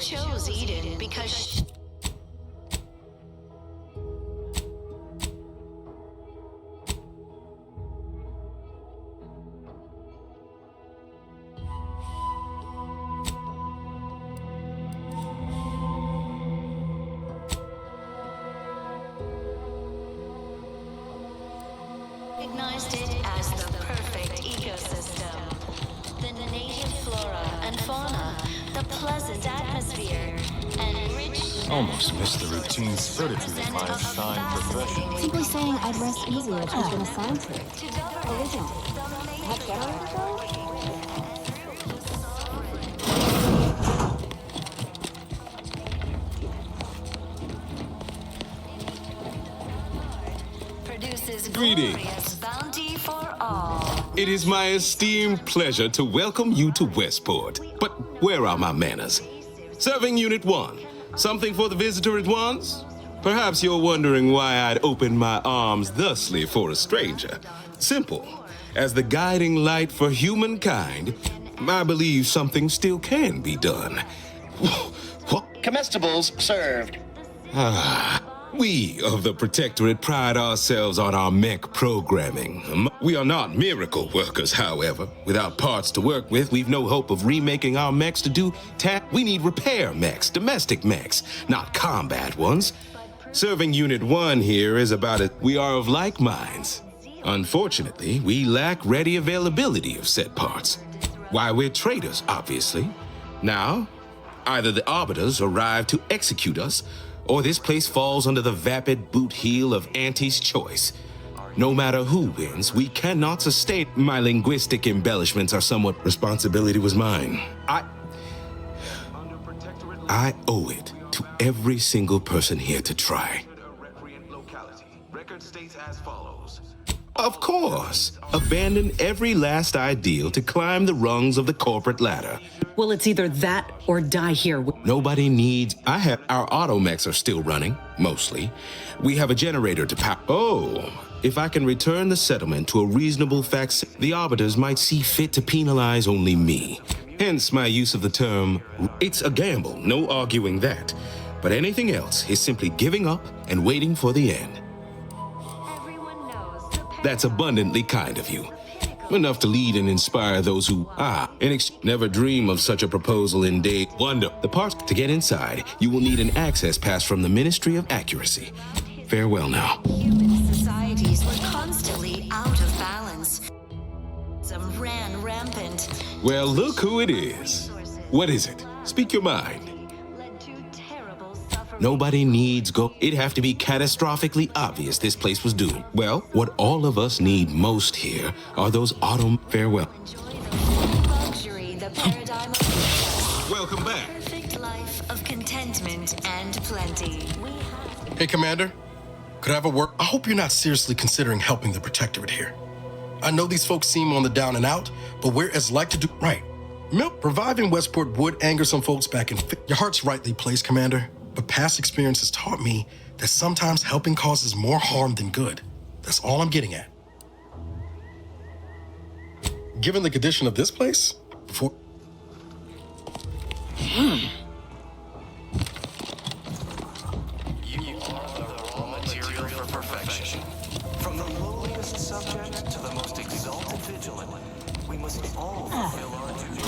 chose Eden because recognized it as the perfect ecosystem. The native flora and fauna, the pleasant atmosphere, and rich... Almost missed the routine certitude of my assigned profession. Simply saying I'd rest easier if you've been assigned to it. Original. Have generator go? Greetings. Bounty for all. It is my esteemed pleasure to welcome you to Westport. But where are my manners? Serving Unit 1. Something for the visitor at once? Perhaps you're wondering why I'd open my arms thusly for a stranger. Simple. As the guiding light for humankind, I believe something still can be done. What? Comestibles served. We of the Protectorate pride ourselves on our mech programming. We are not miracle workers, however. Without parts to work with, we've no hope of remaking our mechs to do we need repair mechs, domestic mechs, not combat ones. Serving Unit 1 here is about it. We are of like minds. Unfortunately, we lack ready availability of said parts. Why, we're traitors, obviously. Now, either the Arbiters arrive to execute us, or this place falls under the vapid boot heel of Auntie's choice. No matter who wins, we cannot sustain. My linguistic embellishments are somewhat. Responsibility was mine. I owe it to every single person here to try. Of course. Abandon every last ideal to climb the rungs of the corporate ladder. Well, it's either that or die here. Nobody needs... Our automechs are still running, mostly. We have a generator to power... Oh, if I can return the settlement to a reasonable fact, the Arbiters might see fit to penalize only me. Hence my use of the term... It's a gamble, no arguing that. But anything else is simply giving up and waiting for the end. That's abundantly kind of you. Enough to lead and inspire those who, never dream of such a proposal in day wonder. The parts to get inside, you will need an access pass from the Ministry of Accuracy. Farewell now. Human societies were constantly out of balance. Some ran rampant. Well, look who it is. What is it? Speak your mind. Nobody needs go. It'd have to be catastrophically obvious this place was doomed. Well, what all of us need most here are those farewell. Luxury, the paradigm of Welcome back. perfect life of contentment and plenty. Hey, Commander. Could I have a word? I hope you're not seriously considering helping the Protectorate here. I know these folks seem on the down and out, but we're as like to do right. Reviving Westport would anger some folks back in... Your heart's rightly placed, Commander. But past experience has taught me that sometimes helping causes more harm than good. That's all I'm getting at. Given the condition of this place, before... You are the raw material for perfection. From the lowliest subject to the most exalted vigilant, we must all fulfill our duty.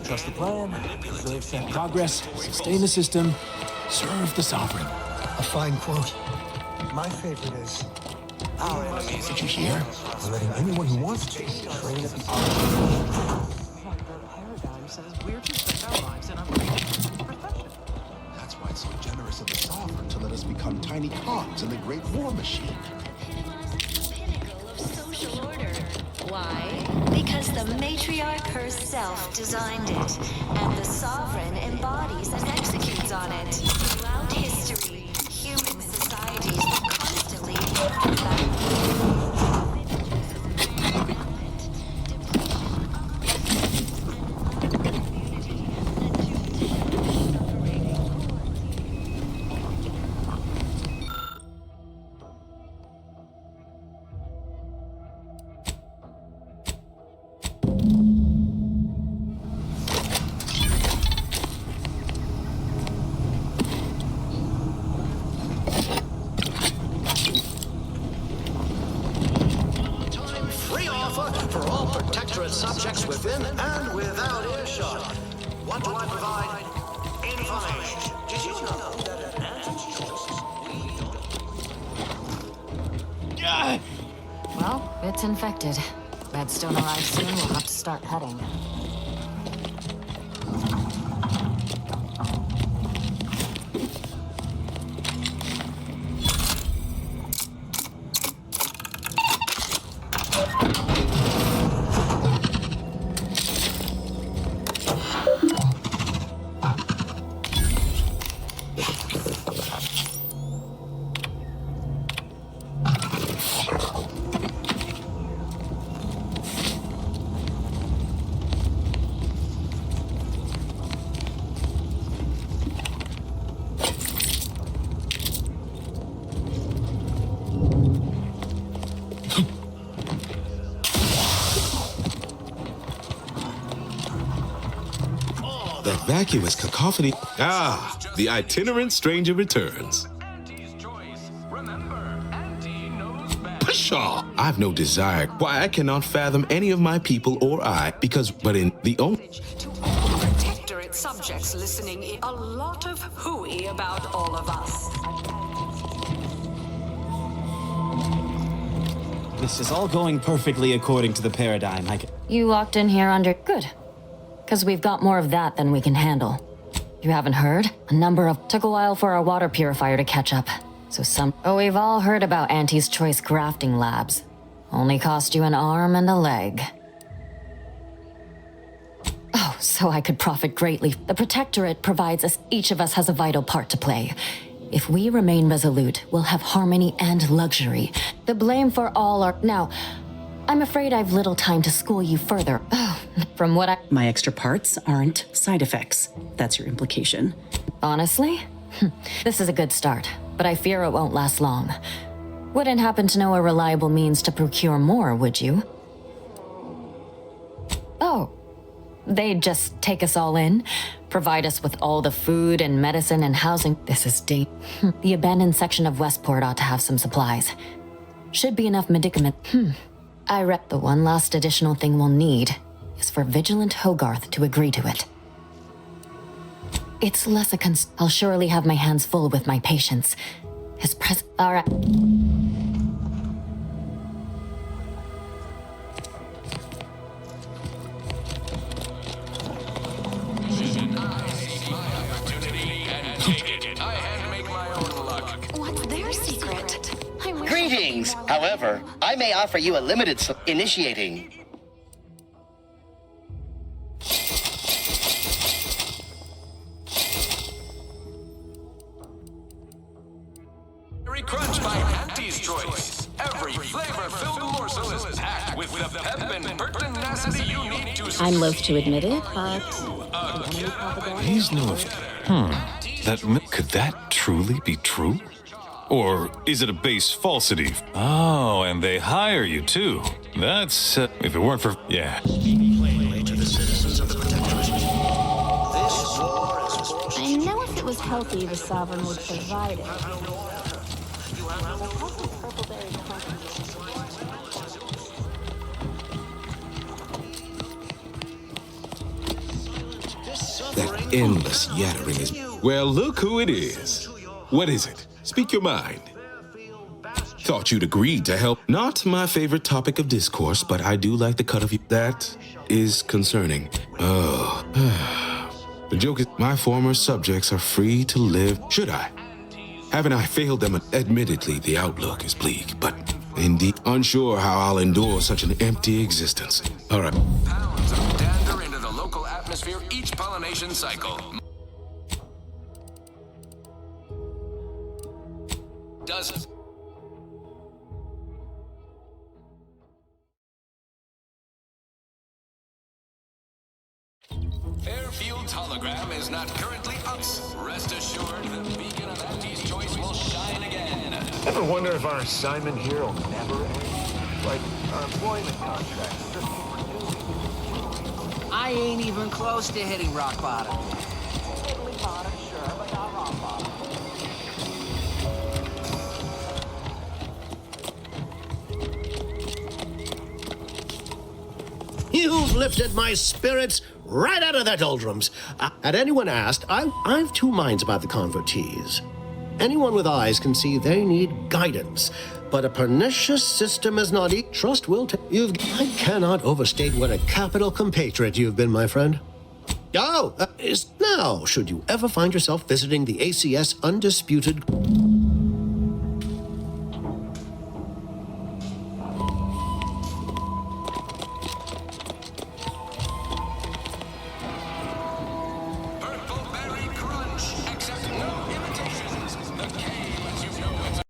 Trust the plan, observe set progress, sustain the system, serve the sovereign. A fine quote. My favorite is, our enemies. Did you hear? We're letting anyone who wants to train at the paradigm says we're to spend our lives in upgrading profession. That's why it's so generous of the sovereign to let us become tiny cogs in the great war machine. Pinnacle of social order. Why? Because the matriarch herself designed it, and the sovereign embodies and executes on it. Throughout history, human societies were constantly influenced by subjects within and without earshot. What do I provide? Information. Did you know that at Anti's choice, Well, it's infected. Redstone arrives soon, we'll have to start heading. That vacuous cacophony. Ah, the itinerant stranger returns. Pshaw! I've no desire. Why, I cannot fathom any of my people or but in the only... To all Protectorate subjects listening in, a lot of hooey about all of us. This is all going perfectly according to the paradigm. You walked in here under... Good. Because we've got more of that than we can handle. You haven't heard? Took a while for our water purifier to catch up. Oh, we've all heard about Auntie's Choice grafting labs. Only cost you an arm and a leg. Oh, so I could profit greatly. The Protectorate provides us, each of us has a vital part to play. If we remain resolute, we'll have harmony and luxury. The blame for all our... Now, I'm afraid I've little time to school you further. From what I... My extra parts aren't side effects. That's your implication. Honestly? This is a good start, but I fear it won't last long. Wouldn't happen to know a reliable means to procure more, would you? Oh, they'd just take us all in, provide us with all the food and medicine and housing. This is The abandoned section of Westport ought to have some supplies. Should be enough medicament. The one last additional thing we'll need is for Vigilant Hogarth to agree to it. It's less a I'll surely have my hands full with my patients. All right. What's their secret? Greetings! However, I may offer you a limited initiating. crunch by Auntie's Choice. Every flavor-filled morsel is packed with the pep and pertinacity you need to... I'm loath to admit it, but... He's no... Could that truly be true? Or is it a base falsity? Oh, and they hire you too. That's... if it weren't for... Yeah. To the citizens of the Protectorate. This war is... I know if it was healthy, the Sovereign would provide it. That endless yattering is... Well, look who it is. What is it? Speak your mind. Thought you'd agreed to help. Not my favorite topic of discourse, but I do like the cut of you. That is concerning. Oh. The joke is, my former subjects are free to live. Should I? Haven't I failed them? Admittedly, the outlook is bleak, but indeed unsure how I'll endure such an empty existence. All right. Pounds of dander into the local atmosphere each pollination cycle. Does... Airfield's hologram is not currently up. Rest assured, the beacon of Auntie's Choice will shine again. Ever wonder if our assignment here will never end? Like our employment contracts just keep renewing. I ain't even close to hitting rock bottom. Italy bottom, sure, but not rock bottom. You've lifted my spirits right out of their doldrums. Had anyone asked, I've two minds about the convertees. Anyone with eyes can see they need guidance, but a pernicious system is not trust will I cannot overstate what a capital compatriot you've been, my friend. Now, should you ever find yourself visiting the ACS Undisputed...